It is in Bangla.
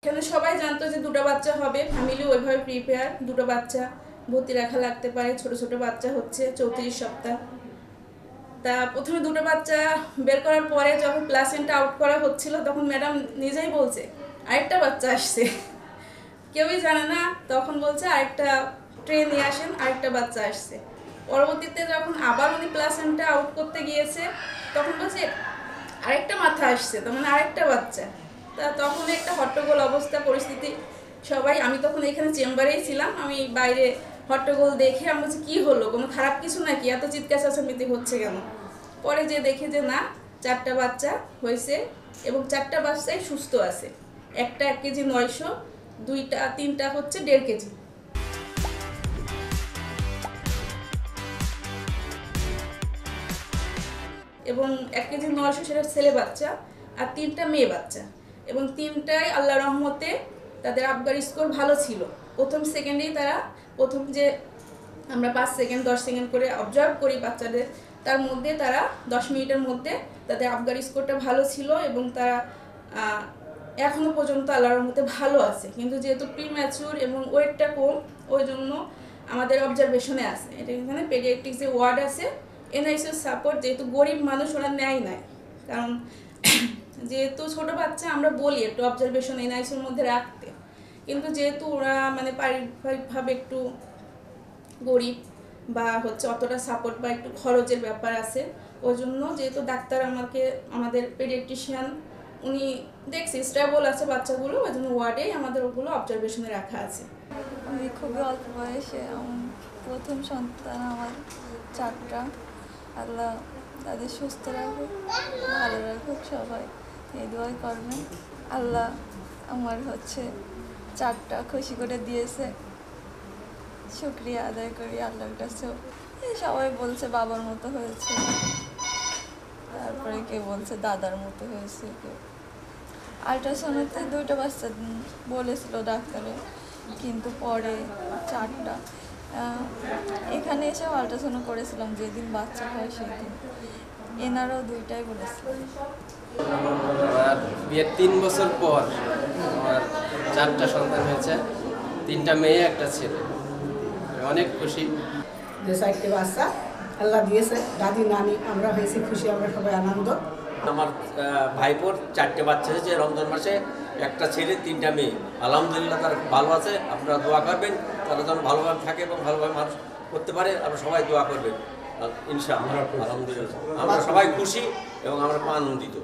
এখানে সবাই জানতো যে দুটো বাচ্চা হবে, ফ্যামিলি ওইভাবে প্রিপেয়ার, দুটো বাচ্চা ভর্তি রাখা লাগতে পারে, ছোট ছোট বাচ্চা হচ্ছে 34 সপ্তাহ। তা প্রথমে দুটো বাচ্চা বের করার পরে যখন প্লাসেন্টা আউট করা হচ্ছিল তখন ম্যাডাম নিজেই বলছে আরেকটা বাচ্চা আসছে, কেউই জানে না। তখন বলছে আরেকটা ট্রে নিয়ে আসেন, আরেকটা বাচ্চা আসছে। পরবর্তীতে যখন আবার উনি প্লাসেন্টা আউট করতে গিয়েছে তখন বলছে আরেকটা মাথা আসছে, তখন আরেকটা বাচ্চা। তা তখন একটা হট্টগোল অবস্থা পরিস্থিতি সবাই, আমি তখন এখানে চেম্বারেই ছিলাম, আমি বাইরে হট্টগোল দেখে আমি বলছি কী হলো, কোনো খারাপ কিছু নাকি, এত চিৎকার চেঁচামেচি হচ্ছে কেন। পরে যে দেখে যে না, 4টা বাচ্চা হয়েছে এবং 4টা বাচ্চাই সুস্থ আছে। একটা 1 কেজি 900, 3টা হচ্ছে 1.5 কেজি। এবং 1 কেজি 900 সেটা ছেলে বাচ্চা, আর 3টা মেয়ে বাচ্চা। এবং 3টাই আল্লাহ রহমতে তাদের আবগার স্কোর ভালো ছিল। প্রথম সেকেন্ডেই তারা, প্রথম যে আমরা 5 সেকেন্ড 10 সেকেন্ড করে অবজার্ভ করি বাচ্চাদের, তার মধ্যে তারা 10 মিনিটের মধ্যে তাদের আবগার স্কোরটা ভালো ছিল এবং তারা এখনও পর্যন্ত আল্লাহর রহমতে ভালো আছে। কিন্তু যেহেতু প্রিম্যাচুর এবং ওয়েটটা কম, ওই জন্য আমাদের অবজারভেশনে আছে। এটা এখানে পেডিয়াট্রিক যে ওয়ার্ড আছে, এনআইসিউ সাপোর্ট, যেহেতু গরিব মানুষ ওরা নেয় নাই, কারণ যেহেতু ছোট বাচ্চা আমরা বলি একটু অবজারভেশন এনআইসিউর মধ্যে রাখতে, কিন্তু যেহেতু ওরা মানে পারিবারিকভাবে একটু গরিব বা হচ্ছে অতটা সাপোর্ট বা একটু খরচের ব্যাপার আছে, ওই জন্য যেহেতু ডাক্তার আমাদের পেডিয়াট্রিশিয়ান উনি দেখছি স্টেবল আছে বাচ্চাগুলো, ওই জন্য ওয়ার্ডেই আমাদের ওগুলো অবজারভেশনে রাখা আছে। আমি খুবই অল্প বয়সে প্রথম সন্তান আমার 4টা। আল্লাহ তাদের সুস্থ রাখুক, ভালো রাখুক, সবাই এই দোয়াই করবেন। আল্লাহ আমার 4টা খুশি করে দিয়েছে, শুকরিয়া আদায় করি আল্লাহর কাছেও। সবাই বলছে বাবার মতো হয়েছে, তারপরে কেউ বলছে দাদার মতো হয়েছে, কেউ আল্ট্রাসাউন্ডে 2টা বাচ্চা বলেছিল ডাক্তারে, কিন্তু পরে 4টা। এখানে এসেও আল্ট্রাসাউন্ড করেছিলাম যেদিন বাচ্চা হয় সেদিন, এনারাও 2টাই বলেছিল। আমার বিয়ের 3 বছর পর আমার 4টা সন্তান হয়েছে, 3টা মেয়ে, একটা ছেলে। অনেক খুশি যে 4টে বাচ্চা আল্লাহ দিয়েছে, দাদি নানি আমরা হয়েছি খুশি, আমরা সবাই আনন্দ। আমার ভাইপোর 4টে বাচ্চা হয়েছে রমজান মাসে, একটা ছেলে 3টা মেয়ে। আলহামদুলিল্লাহ তারা ভালো আছে, আপনারা দোয়া করবেন তারা যেন ভালোভাবে থাকে এবং ভালোভাবে মানুষ করতে পারে। আপনারা সবাই দোয়া করবেন ইনশাআল্লাহ। আলহামদুলিল্লাহ আমরা সবাই খুশি এবং আমরা খুব আনন্দিত।